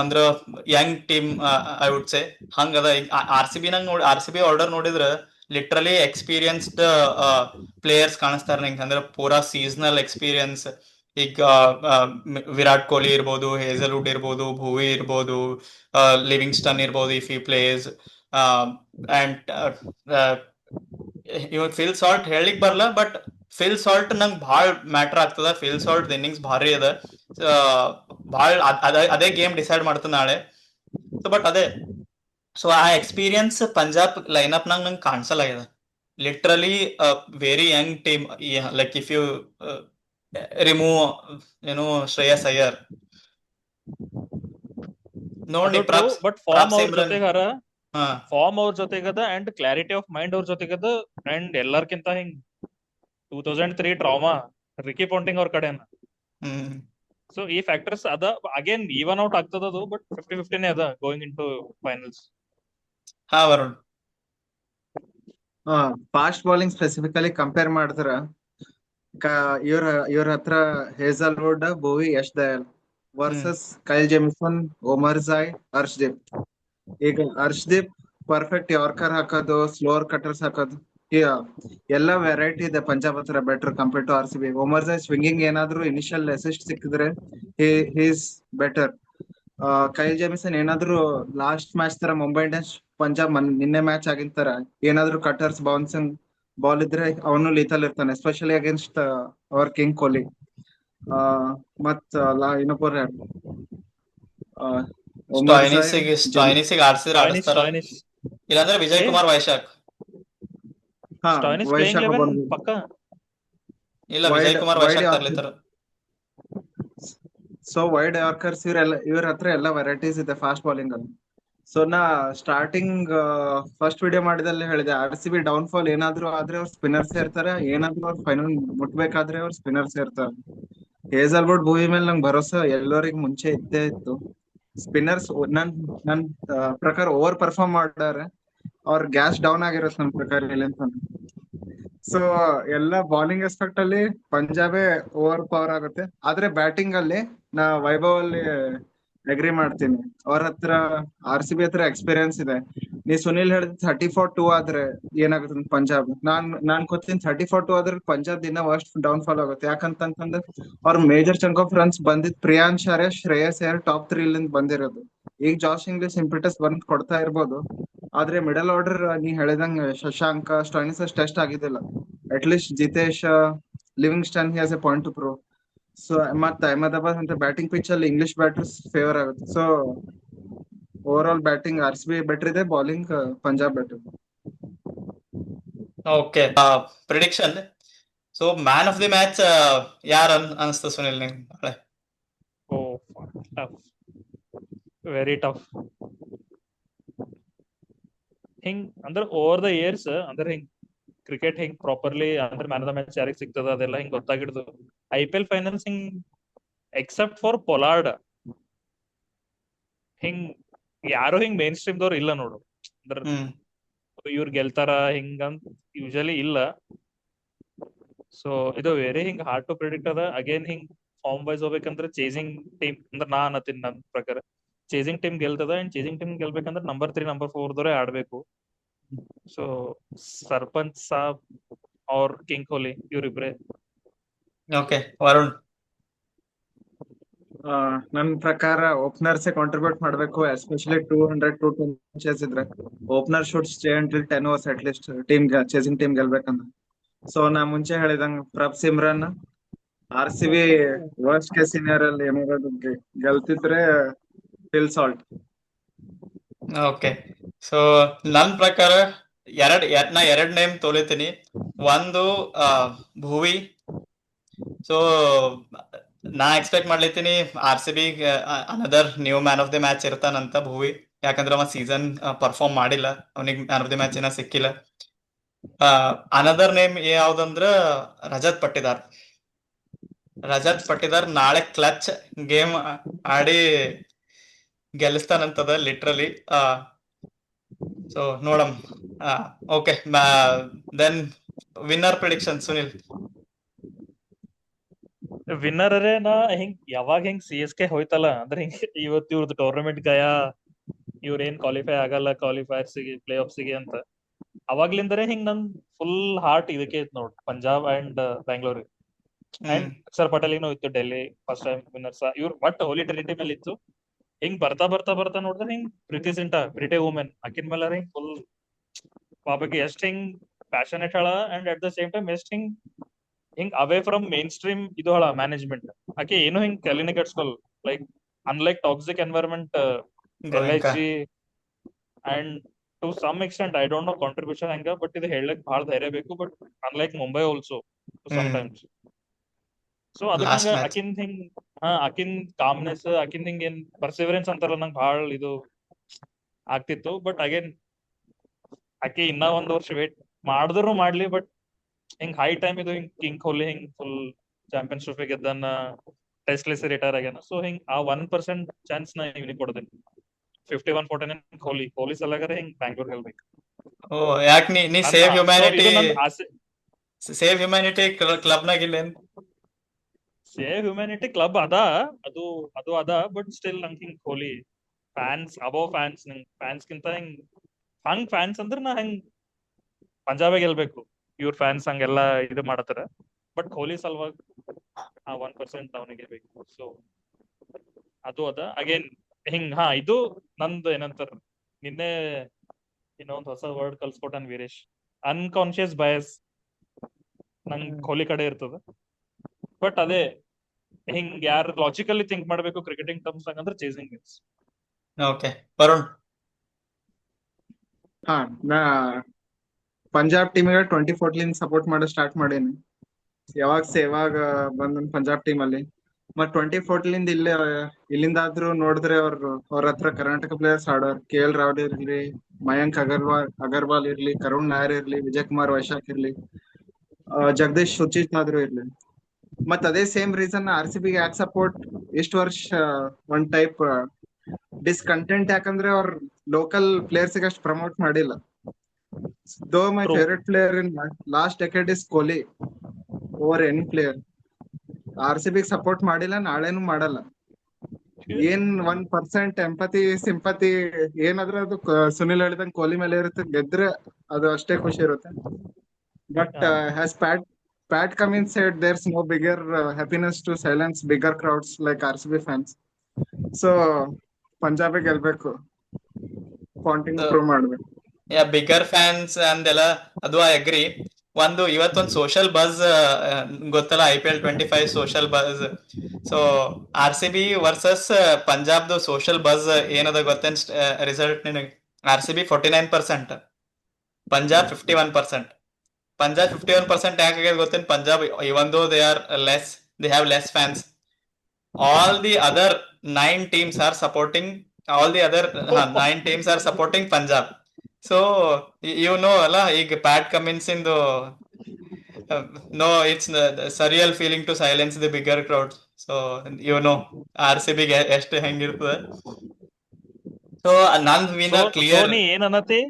ಅಂದ್ರ young team I would say ಹಂಗದ. RCB ನಂಗೆ RCB ಆರ್ಡರ್ ನೋಡಿದ್ರ ಲಿಟ್ರಲಿ ಎಕ್ಸ್ಪೀರಿಯನ್ಸ್ಡ್ ಪ್ಲೇಯರ್ಸ್ ಕಾಣಿಸ್ತಾರ ನಂಗೆ. ಅಂದ್ರೆ ಪೂರಾ ಸೀಸನಲ್ ಎಕ್ಸ್ಪೀರಿಯನ್ಸ್. ಈಗ ವಿರಾಟ್ ಕೊಹ್ಲಿ ಇರ್ಬೋದು, ಹೇಸಲ್ವುಡ್ ಇರ್ಬೋದು, ಭುವಿ ಇರ್ಬೋದು, ಲಿವಿಂಗ್ಸ್ಟನ್ ಇರ್ಬೋದು ಇಫ್ ಈ ಪ್ಲೇಸ್. ಅಂಡ್ ಇವಾಗ ಫಿಲ್ ಸಾಲ್ಟ್ ಹೇಳಿಕ್ ಬರಲ್ಲ, ಬಟ್ ಫಿಲ್ ಸಾಲ್ಟ್ ನಂಗೆ ಭಾಳ ಮ್ಯಾಟರ್ ಆಗ್ತದ. ಫಿಲ್ ಸಾಲ್ಟ್ ಇನ್ನಿಂಗ್ಸ್ ಭಾರಿ ಅದ, ಭಾಳ ಅದೇ ಗೇಮ್ ಡಿಸೈಡ್ ಮಾಡ್ತದ ನಾಳೆ. ಸೊ ಬಟ್ ಅದೇ, ಸೊ ಆ ಎಕ್ಸ್ಪೀರಿಯನ್ಸ್ ಪಂಜಾಬ್ ಲೈನಪ್ ನಾಗ ನಂಗೆ ಕಾಣಿಸಲಾಗ್ಯದ. Literally very young team. Like if you remove ಏನು ಶ್ರೇಯಸ್ ಅಯ್ಯರ್ ನೋಡಿ, ಬಟ್ ಫಾರ್ಮ್ ಅವ್ರ ಜೊತೆಗಾರ, ಫಾರ್ಮ್ ಅವ್ರ ಜೊತೆಗದ ಅಂಡ್ ಕ್ಲಾರಿಟಿ ಆಫ್ ಮೈಂಡ್ ಅವ್ರ ಜೊತೆಗದ. ಅಂಡ್ ಎಲ್ಲರ್ಕಿಂತ ಹಿಂಗ್ 2003 ಟ್ರಾಮಾ ರಿಕಿ ಪಾಂಟಿಂಗ್ ಅವ್ರ ಕಡೆನ. ಸೊ ಈ ಫ್ಯಾಕ್ಟರ್ಸ್ ಅದ. ಅಗೇನ್ ಈವನ್ ಔಟ್ ಆಗ್ತದ ಅದು, ಬಟ್ 50-50 ಅದ ಗೋಯಿಂಗ್ ಇನ್ ಟು ಫೈನಲ್ಸ್. ಹಾ Varun, fast bowling specifically compare ಮಾಡಿದ್ರ ಇವ್ರ ಹತ್ರ Hazlewood, Bhuvi, Yash Dayal versus Kyle Jamieson, Omarzai, Arshdeep. ಈಗ ಹರ್ಷದೀಪ್ ಪರ್ಫೆಕ್ಟ್ ಯಾರ್ಕರ್ ಹಾಕೋದು, ಸ್ಲೋವರ್ ಕಟರ್ಸ್ ಹಾಕೋದು, ಎಲ್ಲಾ ವೆರೈಟಿ ಇದೆ ಪಂಜಾಬ್ ಹತ್ರ better compare to RCB. Omarzai swinging ಏನಾದ್ರು ಇನಿಷಿಯಲ್ ಅಸಿಸ್ಟ್ ಸಿಕ್ಕಿದ್ರೆ ಹೀಸ್ ಬೆಟರ್. ಕೈಲ್ ಜೆಮಿಸನ್ ಏನಾದ್ರು ಲಾಸ್ಟ್ ಮ್ಯಾಚ್ ತರ ಮುಂಬೈ ಇಂಡಿಯನ್ಸ್ ಪಂಜಾಬ್ ನಿನ್ನೆ ಮ್ಯಾಚ್ ಆಗಿನ ತರ ಏನಾದ್ರು ಕಟರ್ಸ್ ಬೌನ್ಸಿಂಗ್ ಬಾಲ್ ಇದ್ರೆ ಅವನು ಲೀತಲ್ ಇರ್ತಾನೆ, ಎಸ್ಪೆಷಲಿ ಅಗೇನ್ಸ್ಟ್ ಅವರ್ ಕಿಂಗ್ ಕೊಹ್ಲಿ. ಮತ್ ಇನ್ನೊಬ್ಬರು ಯಾರು, ಒಮರ್ ಝೈ, ಸ್ಟಾಯ್ನಿಸಿಗೆ ಆಡ್ಸಿದ್ರೆ ಸ್ಟಾಯ್ನಿಸ್ ಆಡಿಸ್ತಾರ, ಸ್ಟಾಯ್ನಿಸ್ ಇಲ್ಲಾಂದ್ರೆ ವಿಜಯ್ ಏ ಕುಮಾರ್ ವೈಶಾಖ್. ಹಾ ಸ್ಟಾಯ್ನಿಸ್ ಪ್ಲೇಯಿಂಗ್ ವೈಶಾಖ್ 11 ಬರ್ಬೋದು. ಪಕ್ಕ. ಇಲ್ಲ, ವಿಜಯ್ ವೈಡ್ ಕುಮಾರ್ ವೈಡ್ ವೈಶಾಖ್ ತರ್ಲಿತ್ತಾರ. ಸೊ ವೈಡ್ ಯಾರ್ಕರ್ಸ್ ಇವ್ರ ಹತ್ರ ಎಲ್ಲ ವೆರೈಟೀಸ್ ಇದೆ ಫಾಸ್ಟ್ ಬಾಲಿಂಗ್ ಅಲ್ಲಿ. ಸೊ ನಾ ಸ್ಟಾರ್ಟಿಂಗ್ ಫಸ್ಟ್ ವಿಡಿಯೋ ಮಾಡಿದಲ್ಲಿ ಹೇಳಿದೆ, RCB ಡೌನ್ ಫಾಲ್ ಏನಾದ್ರು ಆದ್ರೆ ಅವ್ರು ಸ್ಪಿನ್ನರ್ಸ್ ಇರ್ತಾರೆ, ಏನಾದ್ರು ಅವ್ರು ಫೈನಲ್ ಮುಟ್ಬೇಕಾದ್ರೆ ಅವ್ರು ಸ್ಪಿನ್ನರ್ಸ್ ಇರ್ತಾರೆ. ಹೇಸಲ್ವುಡ್ ಭೂಮಿ ಮೇಲೆ ನಂಗೆ ಭರೋಸಾ ಎಲ್ಲರಿಗೂ ಮುಂಚೆ ಇದ್ದೇ ಇತ್ತು. ಸ್ಪಿನ್ನರ್ಸ್ ನನ್ ಪ್ರಕಾರ ಓವರ್ ಪರ್ಫಾರ್ಮ್ ಮಾಡ್ತಾರೆ, ಅವ್ರ ಗ್ಯಾಸ್ ಡೌನ್ ಆಗಿರುತ್ತೆ ನನ್ನ ಪ್ರಕಾರ ಇಲ್ಲಿ ಅಂತ. ಸೊ ಎಲ್ಲ ಬಾಲಿಂಗ್ ಎಸ್ಪೆಕ್ಟ್ ಅಲ್ಲಿ ಪಂಜಾಬೇ ಓವರ್ ಪವರ್ ಆಗುತ್ತೆ. ಆದ್ರೆ ಬ್ಯಾಟಿಂಗ್ ಅಲ್ಲಿ ನಾ ವೈಭವ್ ಅಲ್ಲಿ ಅಗ್ರಿ ಮಾಡ್ತೀನಿ. ಅವ್ರ ಹತ್ರ RCB ಹತ್ರ ಎಕ್ಸ್ಪೀರಿಯನ್ಸ್ ಇದೆ. ನೀ ಸುನಿಲ್ ಹೇಳಿದ 34-2 ಆದ್ರೆ ಏನಾಗುತ್ತೆ ಪಂಜಾಬ್, ನಾನ್ ಗೊತ್ತೀನಿ 34-2 ಆದ್ರೆ ಪಂಜಾಬ್ ದಿನ ವರ್ಸ್ಟ್ ಡೌನ್ ಫಾಲ್ ಆಗುತ್ತೆ. ಯಾಕಂತಂದ್ರೆ ಅವ್ರ ಮೇಜರ್ ಚಂಕ್ ಆಫ್ ರನ್ಸ್ ಬಂದಿದ್ ಪ್ರಿಯಾಂಶ್ ಆರ್ಯ, ಶ್ರೇಯಸ್ ಅಯ್ಯರ್ ಟಾಪ್ 3 ಇಲ್ಲಿಂದ ಬಂದಿರೋದು. ಈಗ ಜಾಶ್ ಇಂಗ್ಲಿಷ್ ಇಂಪಿಟಸ್ ಬಂದ್ ಕೊಡ್ತಾ ಇರ್ಬೋದು, ಆದ್ರೆ ಮಿಡಲ್ ಆರ್ಡರ್ ನೀ ಹೇಳಿದಂಗ ಶಶಾಂಕ, ಸ್ಟಾಯ್ನಿಸ್ ಟೆಸ್ಟ್ ಆಗಿದ್ದಿಲ್ಲ. At least Jitesh, Livingstone he has a point to prove. So ಮತ್ತೆ ಅಹಮದಾಬಾದ್ ಅಂತ ಬ್ಯಾಟಿಂಗ್ ಪಿಚ್ ಅಲ್ಲಿ ಇಂಗ್ಲಿಷ್ ಬ್ಯಾಟರ್ಸ್ ಫೇವರ್ ಆಗುತ್ತೆ. So overall batting RCB better ಇದೆ, bowling Punjab better. Okay, prediction. So man of the match ಯಾರು ಅನಿಸ್ತು ಸುನಿಲ್ ನಿಂಗೆ? Oh tough, very tough. ಹಿಂಗ್ ಅಂದ್ರೆ ಓವರ್ ದ ಇಯರ್ಸ್ ಅಂದ್ರೆ ಹಿಂಗ್ ಕ್ರಿಕೆಟ್ ಹಿಂಗ್ ಪ್ರಾಪರ್ಲಿ ಅಂದ್ರೆ ಮ್ಯಾನ್ ಆಫ್ ದ ಮ್ಯಾಚ್ ಯಾರಿಗೆ ಸಿಗ್ತದ ಅದೆಲ್ಲ ಹಿಂಗ್ ಗೊತ್ತಾಗಿಡ್ದು. IPL ಫೈನಲ್ಸ್ ಹಿಂಗ್ ಎಕ್ಸೆಪ್ಟ್ ಫಾರ್ ಪೊಲಾರ್ಡ್ ಹಿಂಗ್ ಯಾರು ಹಿಂಗ್ ಮೇನ್ ಸ್ಟ್ರೀಮ್ ದವ್ರು ಇಲ್ಲ ನೋಡು. ಅಂದ್ರೆ ಇವ್ರು ಗೆಲ್ತಾರ ಹಿಂಗಂತ ಯೂಶಲಿ ಇಲ್ಲ. ಸೊ ಇದು ವೆರಿ ಹಿಂಗ್ ಹಾರ್ಡ್ ಟು ಪ್ರಿಡಿಕ್ಟ್ ಅದ. ಅಗೇನ್ ಹಿಂಗ್ ಫಾರ್ಮ್ ವೈಸ್ ಹೋಗ್ಬೇಕಂದ್ರೆ ಚೇಸಿಂಗ್ ಟೀಮ್ ಅಂದ್ರೆ ನಾ ಅನ್ನತೀನಿ ನನ್ ಪ್ರಕಾರ ಚೇಸಿಂಗ್ ಟೀಮ್ ಗೆಲ್ತದ. ಅಂಡ್ ಚೇಸಿಂಗ್ ಟೀಮ್ ಗೆಲ್ಬೇಕಂದ್ರೆ ನಂಬರ್ 3 ನಂಬರ್ 4 ದವರೇ ಆಡ್ಬೇಕು. ಸೊ ಸರ್ಪಂಚ್ ಸಾಬ್ ಅವ್ರ ಕಿಂಗ್ ಕೊಹ್ಲಿ ಇವ್ರಿಬ್ರೆ. ಓಕೆ, ವರುಣ್? ನನ್ ಪ್ರಕಾರ ಓಪನರ್ಸ್ ಕಾಂಟ್ರಿಬ್ಯೂಟ್ ಮಾಡ್ಬೇಕು, ಎಸ್ಪೆಷಲಿ 200-220 ಚೇಸ್ ಇದ್ರೆ opener should stay until 10 overs at least team chasing team ಗೆಲ್ಬೇಕಂದ್ರೆ. So ನಾ ಮುಂಚೆ ಹೇಳಿದಂಗ Prabh Simran, RCB worst case ಸಿನಾರಿಯಲ್ಲಿ ಏನಾದ್ರು ಗೆಲ್ತಿದ್ರೆ ಫಿಲ್ ಸಾಲ್ಟ್. ಓಕೆ, ಸೊ ನನ್ ಪ್ರಕಾರ ನಾ ಎರಡ್ ನೇಮ್ ತೊಳಿತೀನಿ. ಒಂದು ಭುವಿ. ಸೊ ನಾ ಎಕ್ಸ್ಪೆಕ್ಟ್ ಮಾಡ್ಲಿತೀನಿ RCB another new man of the match ಇರ್ತಾನಂತ ಭುವಿ. ಯಾಕಂದ್ರೆ ಅವ ಸೀಸನ್ ಪರ್ಫಾರ್ಮ್ ಮಾಡಿಲ್ಲ, ಅವನಿಗೆ ಮ್ಯಾನ್ ಆಫ್ ದಿ ಮ್ಯಾಚ್ ಇನ್ನ ಸಿಕ್ಕಿಲ್ಲ. ಅನದರ್ ನೇಮ್ ಯಾವ್ದಂದ್ರ ರಜತ್ ಪಟ್ಟಿದಾರ್. ನಾಳೆ ಕ್ಲಚ್ ಗೇಮ್ ಆಡಿ ಗೆಲ್ಲಿಸ್ತಾನಂತದ ಲಿಟ್ರಲಿ. ಸೊ ನೋಡಮ್. Okay, then winner prediction Sunil. Winner ಅರೇ ನಾ ಹಿಂಗ್ ಯಾವಾಗ ಹಿಂಗ್ CSK ಹೋಯ್ತಲ್ಲ ಅಂದ್ರೆ ಹಿಂಗ್ ಇವತ್ತು ಇವ್ರದ್ದು ಟೂರ್ನಮೆಂಟ್ ಗಯಾ, ಇವ್ರೇನ್ ಕ್ವಾಲಿಫೈ ಆಗಲ್ಲ ಕ್ವಾಲಿಫೈರ್ಸ್ಗೆ ಪ್ಲೇ ಆಫ್ಸ್ಗೆ ಅಂತ ಅವಾಗ್ಲಿಂದನೇ ಹಿಂಗ್ ನನ್ ಫುಲ್ ಹಾರ್ಟ್ ಇದಕ್ಕೆ ಇತ್ತು ನೋಡ್, ಪಂಜಾಬ್ ಅಂಡ್ ಬ್ಯಾಂಗ್ಳೂರ್. ಅಂಡ್ ಅಕ್ಷರ್ ಪಟೇಲ್ ಇತ್ತು ಡೆಲ್ಲಿ ಫಸ್ಟ್ ಟೈಮ್ ವಿನ್ನರ್ಸ್. ಇವ್ರು ಬಟ್ ಹೋಲಿ ಟ್ರಿನಿಟಿ ಮೇಲೆ ಇತ್ತು. ಹಿಂಗ್ ಬರ್ತಾ ಬರ್ತಾ ಬರ್ತಾ ನೋಡಿದ್ರೆ ಹಿಂಗ್ ಪ್ರೀತಿ ಜಿಂಟಾ, ಬ್ರಿಟೆ ವುಮೆನ್ ಅಕಿನ್ ಮೇಲೆ ಹಿಂಗ್ ಫುಲ್ ಪಾಪಕ್ಕೆ ಎಷ್ಟ್ ಹಿಂಗ್ ಪ್ಯಾಷನೇಟ್ ಹಳ. And at the same time ಎಷ್ಟ್ ಹಿಂಗ್ ಅವೇ ಫ್ರಮ್ ಮೇನ್ ಸ್ಟ್ರೀಮ್ ಇದು ಹಳ ಮ್ಯಾನೇಜ್ಮೆಂಟ್. ಆಕೆ ಏನು ಹಿಂಗ್ ತಲೆನೇ ಕೆಡ್ಸ್ಕೊಲ್. Like unlike toxic environment LHG and to some extent I don't know contribution ಹೆಂಗ, ಬಟ್ ಇದು ಹೇಳಕ್ ಬಹಳ ಧೈರ್ಯ ಬೇಕು. But unlike Mumbai also sometimes. So ಅದಕ್ಕೆ ಅಕಿನ್ ಹಿಂಗ್ ಅಕಿನ್ ಕಾಮ್ನೆಸ್, ಅಕಿನ್ ಹಿಂಗ್ ಏನ್ ಪರ್ಸಿವರೆನ್ಸ್ ಅಂತಾರಲ್ಲ, ನಂಗೆ ಬಹಳ ಇದು ಆಗ್ತಿತ್ತು. ಬಟ್ ಅಗೇನ್ ಆಕಿ ಇನ್ನ ಒಂದ್ ವರ್ಷ ವೇಟ್ ಮಾಡಿದ್ರು ಮಾಡ್ಲಿ, ಬಟ್ ಹಿಂಗ್ ಹೈ ಟೈಮ್ ಇದು ಹಿಂಗ್ ಕಿಂಗ್ ಕೊಹ್ಲಿ ಹಿಂಗ್ ಫುಲ್ ಚಾಂಪಿಯನ್ಸ್ ಟ್ರೋಫಿ ಗೆದ್ದನ್ನ, ಟೆಸ್ಟ್ ಲಿಸ್ಟ್ ರಿಟೈರ್ ಆಗ್ಯಾನ. ಸೊ ಹಿಂಗ್ ಆ 1% ಚಾನ್ಸ್ ನಾ ಇವ್ನಿಗೆ ಕೊಡ್ತೀನಿ. 51-49 ಕೊಹ್ಲಿ ಸಲಗರ ಹಿಂಗ್ ಬ್ಯಾಂಗ್ಳೂರ್ ಗೆಲ್ಬೇಕು. ಓ, ಯಾಕೆ ನೀ ಸೇವ್ ಹ್ಯುಮ್ಯಾನಿಟಿ ಕ್ಲಬ್ ನಾಗಿಲ್ಲೇನ್? ಸೇವ್ ಹ್ಯುಮ್ಯಾನಿಟಿ ಕ್ಲಬ್ ಅದ, ಅದು ಅದ. ಬಟ್ ಸ್ಟಿಲ್ ನಂಗೆ ಹಿಂಗ್ ಕೊಹ್ಲಿ ಫ್ಯಾನ್ಸ್ ಅಬೌವ್ ಫ್ಯಾನ್ಸ್. ನಂಗೆ ಫ್ಯಾನ್ಸ್ ಗಿಂತ ಹಂಗ್ ಫ್ಯಾನ್ಸ್ ಅಂದ್ರೆ ನಾ ಹೆಂಗ್ ಪಂಜಾಬೇ ಗೆಲ್ಬೇಕು. ಇವ್ರ ಫ್ಯಾನ್ಸ್ ಹಂಗೆಲ್ಲ ಇದು ಮಾಡತ್ತಾರ. ಬಟ್ ಕೊಹ್ಲಿ ಸಲುವಾಗಿ ಆ 1% ಅವನಿಗೆ ಬೇಕು. ಸೊ ಅದು ಅದ. ಅಗೇನ್ ಹಿಂಗ್ ಇದು ನಂದು ಏನಂತಾರ, ನಿನ್ನೆ ಇನ್ನೊಂದ್ ಹೊಸ ವರ್ಡ್ ಕಲ್ಸ್ಕೊಟ್ಟನ್ ವೀರೇಶ್, ಅನ್ಕಾನ್ಶಿಯಸ್ ಬಯಸ್. ನಂಗ್ ಕೊಹ್ಲಿ ಕಡೆ ಇರ್ತದ. ಬಟ್ ಅದೇ ಹಿಂಗ್ ಯಾರು ಲಾಜಿಕಲಿ ಥಿಂಕ್ ಮಾಡ್ಬೇಕು ಕ್ರಿಕೆಟಿಂಗ್ ಟರ್ಮ್ಸ್ ಅಂದ್ರೆ ಚೇಸಿಂಗ್ ವಿನ್ಸ್. ಓಕೆ ವರುಣ್. ಹಾ, ನಾ ಪಂಜಾಬ್ ಟೀಮಿಗೆ 2014 ಸಪೋರ್ಟ್ ಮಾಡೋ ಸ್ಟಾರ್ಟ್ ಮಾಡೀನಿ. ಯಾವಾಗ ಸೇವಾಗ್ ಬಂದನ್ ಪಂಜಾಬ್ ಟೀಮ್ ಅಲ್ಲಿ. ಮತ್ 2014 ಇಲ್ಲಿಂದಾದ್ರೂ ನೋಡಿದ್ರೆ ಅವ್ರ ಹತ್ರ ಕರ್ನಾಟಕ ಪ್ಲೇಯರ್ಸ್ ಆಡೋರ್, KL ರಾಹುಲ್ ಇರ್ಲಿ, ಮಯಾಂಕ್ ಅಗರ್ವಾಲ್ ಇರ್ಲಿ, ಕರುಣ್ ನಾಯರ್ ಇರ್ಲಿ, ವಿಜಯ್ ಕುಮಾರ್ ವೈಶಾಖ್ ಇರ್ಲಿ, ಜಗದೀಶ್ ಶುಚಿತ್ ಇರ್ಲಿ. ಮತ್ ಅದೇ ಸೇಮ್ ರೀಸನ್ RCB ಯಾಕೆ ಸಪೋರ್ಟ್ ಇಷ್ಟ ವರ್ಷ ಒನ್ ಟೈಪ್ ಡಿಸ್ಕಂಟೆಂಟ್, ಯಾಕಂದ್ರೆ ಅವ್ರ ಲೋಕಲ್ ಪ್ಲೇಯರ್ಸ್ ಅಷ್ಟು ಪ್ರಮೋಟ್ ಮಾಡಿಲ್ಲ. ದೋ ಮೈ True. Favourite player in last decade is Kohli over any player. RCB support ಮಾಡಿಲ್ಲ, ನಾಳೆನೂ ಮಾಡಲ್ಲ. ಏನ್ 1% ಎಂಪತಿ ಸಿಂಪತಿ ಏನಾದ್ರೂ ಅದು ಸುನಿಲ್ ಹೇಳಿದಂಗ್ ಕೊಹ್ಲಿ ಮೇಲೆ ಇರುತ್ತೆ. ಗೆದ್ರೆ ಅದು ಅಷ್ಟೇ ಖುಷಿ ಇರುತ್ತೆ. But has Pat Cummins said there's no bigger happiness to silence bigger crowds like RCB fans. So Punjab ಗೆಲ್ಬೇಕು, ಪಾಯಿಂಟಿಂಗ್ ಪ್ರೂವ್ ಮಾಡ್ಬೇಕು. ಬಿಗರ್ ಫ್ಯಾನ್ಸ್ ಅಂದೆಲ್ಲ ಅದು ಐ ಅಗ್ರಿ. ಇವತ್ತೊಂದು ಸೋಷಿಯಲ್ ಬಸ್ ಗೊತ್ತಲ್ಲ, IPL 25 social buzz. So RCB versus ಪಂಜಾಬ್ದು social buzz ಏನದ ಗೊತ್ತೇನ್ result ನಿನಗೆ? RCB 49%, ಪಂಜಾಬ್ 51%. ಪಂಜಾಬ್ 51% ಯಾಕೆ ಗೊತ್ತೇನ್? Punjab even though they have less fans, all the other 9 teams are supporting all the other 9 teams are supporting Punjab. So ಅಲ್ಲ, ಈಗ Pat Cummins ಇಂದು it's the surreal feeling to silence the bigger crowd. So RCB ಗೆ ಎಷ್ಟು ಹೆಂಗಿರ್ತದೆ. So ನಾನ್ clear ನೀ ಏನ್ ಅನ್ನತಿ?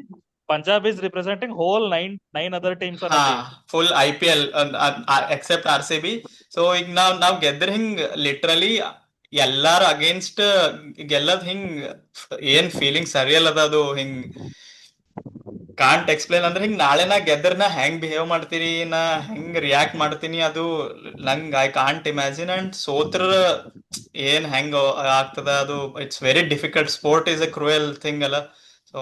Punjab is representing whole nine other teams ಅನ್ನತಿ. Full IPL except RCB. So ಈಗ ನಾವ್ ಗೆದ್ರೆ ಹಿಂಗ್ ಲಿಟ್ರಲಿ ಎಲ್ಲಾರು ಅಗೇನ್ಸ್ಟ್ ಗೆಲ್ಲದ್ ಹಿಂಗ್ ಏನ್ ಫೀಲಿಂಗ್ ಸರಿಯಲ್ ಅದ ಅದು. ಹಿಂಗ್ ಕಾಂಟ್ ಎಕ್ಸ್ಪ್ಲೇನ್. ಅಂದ್ರೆ ಹಿಂಗ್ ನಾಳೆ ನಾ ಗೆದ್ರ ನಾ ಹೆಂಗ್ ಬಿಹೇವ್ ಮಾಡ್ತೀನಿ, ನಾ ಹೆಂಗ್ ರಿಯಾಕ್ಟ್ ಮಾಡ್ತೀನಿ, ಅದು ನಂಗ್ ಐ ಕಾಂಟ್ ಇಮ್ಯಾಜಿನ್. ಅಂಡ್ ಸೋತ್ರ ಏನ್ ಹೆಂಗ್ ಆಗ್ತದ ಅದು. It's very difficult. Sport is A cruel thing ಅಲ್ಲ. ಸೊ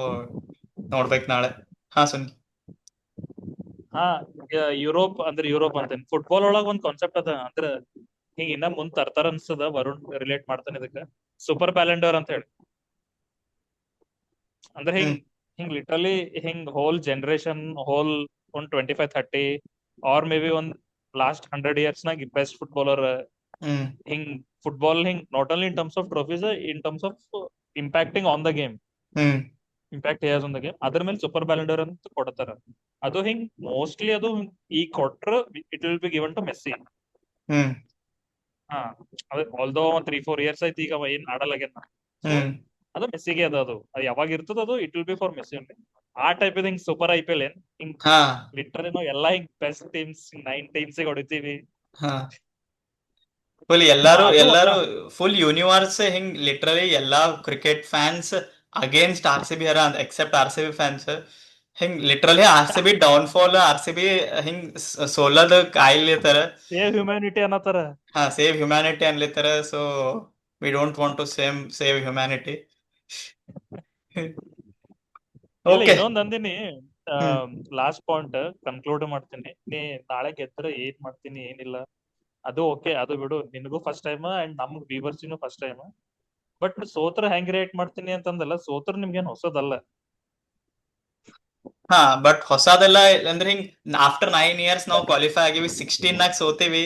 ನೋಡ್ಬೇಕು ನಾಳೆ. ಸುನಿಲ್. ಯುರೋಪ್ ಅಂತೇನೆ. ಫುಟ್ಬಾಲ್ ಒಳಗ್ ಒಂದ್ ಕಾನ್ಸೆಪ್ಟ್ ಅದ, ಅಂದ್ರ ಹಿಂಗ ಇನ್ನ ಮುಂದ್ ತರ್ತಾರ ಅನ್ಸದ. ವರುಣ್ ರಿಲೇಟ್ ಮಾಡ್ತಾನೆ ಇದಕ್ಕ. ಸೂಪರ್ ಬ್ಯಾಲೆಂಡರ್ ಅಂತ ಹೇಳಿ. ಅಂದ್ರೆ ಹಿಂಗ್ ಲಿಟ್ರಲಿ ಹಿಂಗ್ ಹೋಲ್ ಜನರೇಷನ್, ಹೋಲ್ ಒಂದ್ 25-30 ಆರ್ ಮೇ ಬಿ ಒಂದ್ ಲಾಸ್ಟ್ 100 years ನಾಗ ಬೆಸ್ಟ್ ಫುಟ್ಬಾಲರ್. ಹಿಂಗ್ ಫುಟ್ಬಾಲ್ ಹಿಂಗ್ not only in terms of trophies, in terms of impacting on the game, impact has on the game. ಅದ್ರ ಮೇಲೆ ಸೂಪರ್ ಬ್ಯಾಲೆಂಡರ್ ಅಂತ ಕೊಡ್ತಾರ. ಅದು ಹಿಂಗ್ ಮೋಸ್ಟ್ಲಿ ಅದು ಈಗ ಕೊಟ್ರ it will be given to Messi. Although 3-4 years ಆಯ್ತು ಈಗ ಏನ್ ಆಡಲಾಗ್ಯಾನ. ಅದು ಮೆಸ್ಸಿಗೆ ಅದು ಯಾವಾಗ ಇರ್ತದ, ಅದು it will be for Messi only. ಆ ಟೈಪ್ ಇದೆ ಹಿಂಗ್ ಸೂಪರ್ IPL ಏನ್ ಹಿಂಗ್ ಲಿಟ್ರಲಿ ನಾವು ಎಲ್ಲಾ ಹಿಂಗ್ ಬೆಸ್ಟ್ ಟೀಮ್ಸ್ 9 ಟೀಮ್ಸ್ ಹೊಡಿತೀವಿ. ಫುಲ್ ಎಲ್ಲಾರು ಫುಲ್ ಯೂನಿವರ್ಸ್ ಹಿಂಗ್ ಲಿಟ್ರಲಿ ಎಲ್ಲಾ ಕ್ರಿಕೆಟ್ ಫ್ಯಾನ್ಸ್ ಅಗೇನ್ಸ್ಟ್ RCB ಹರ, ಎಕ್ಸೆಪ್ಟ್ RCB ಫ್ಯಾನ್ಸ್. ಹಿಂಗ್ ಲಿಟ್ರಲಿ RCB ಡೌನ್ಫಾಲ್, RCB ಹಿಂಗ್ ಸೋಲದ ಕಾಯ್ಲಿತಾರ. ಸೇವ್ ಹ್ಯುಮ್ಯಾನಿಟಿ ಅನ್ನತಾರ. ಸೇವ್ ಹ್ಯುಮ್ಯಾನಿಟಿ ಅನ್ಲಿತಾರ. So we don't want to save humanity. ಇನ್ನೊಂದ್ ಅಂದಿನಿ, ಲಾಸ್ಟ್ ಪಾಯಿಂಟ್ ಕನ್ಕ್ಲೂಡ್ ಮಾಡ್ತೀನಿ. ನೀ ನಾಳೆ ಗೆದ್ರೆ ಏನ್ ಮಾಡ್ತೀನಿ ಏನಿಲ್ಲ ಅದು ಓಕೆ, ಅದು ಬಿಡು. ನಿನಗೂ ಫಸ್ಟ್ ಟೈಮ್ ಅಂಡ್ ನಮ್ಗ್ ವ್ಯೂವರ್ಸಿನೂ ಫಸ್ಟ್ ಟೈಮ್. ಬಟ್ ಸೋತ್ರ ಹೆಂಗ್ ರಿಯಾಕ್ಟ್ ಮಾಡ್ತೀನಿ ಅಂತಂದಲ್ಲ, ಸೋತ್ರ ನಿಮ್ಗೇನ್ ಹೊಸದಲ್ಲ. ಬಟ್ ಹೊಸದೆಲ್ಲ ಅಂದ್ರೆ ಹಿಂಗ್ ಆಫ್ಟರ್ 9 years ನಾವು ಕ್ವಾಲಿಫೈ ಆಗಿವಿ, 16 ನಾಗ ಸೋತೀವಿ.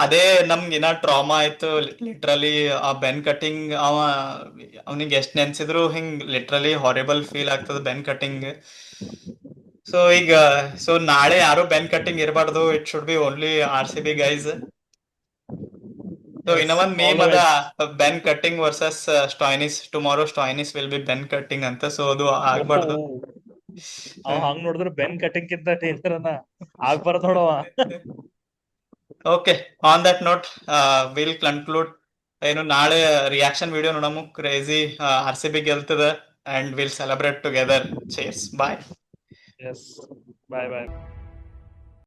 ಅದೇ ನಮ್ಗೆ ಇನ್ನ ಟ್ರಾಮಾ ಆಯ್ತು ಲಿಟ್ರಲಿ. ಆ ಬೆನ್ ಕಟಿಂಗ್ ಅವನಿಗೆ ಎಷ್ಟ್ ನೆನ್ಸಿದ್ರು ಹಿಂಗ್ ಲಿಟ್ರಲಿ ಹಾರಿಬಲ್ ಫೀಲ್ ಆಗ್ತದ ಬೆನ್ ಕಟಿಂಗ್. ಸೊ ನಾಳೆ ಯಾರು ಬೆನ್ ಕಟಿಂಗ್ ಇರಬಾರ್ದು. It should be only RCB guys. So ಇನ್ನೊಂದ್ ಮೇಮ್ ಅದ, Ben cutting versus Stoinis. Tomorrow Stoinis will be Ben cutting ಅಂತ. ಸೊ ಅದು ಆಗ್ಬಾರ್ದು. ಹಂಗ್ ನೋಡಿದ್ರೆ ಬೆನ್ ಕಟಿಂಗ್ ಕಿಂತ ಡೇಂಜರ್ ಆಗ್ಬಾರ್ದು ನೋಡವ. Okay, on that note will conclude. ನಾಳೆ ರಿಯಾಕ್ಷನ್ ವಿಡಿಯೋ ನೋಡಮು. ಕ್ರೇಜಿ RCB ಗೆಲ್ತದ and will celebrate together. Cheers. Bye. Yes. Bye.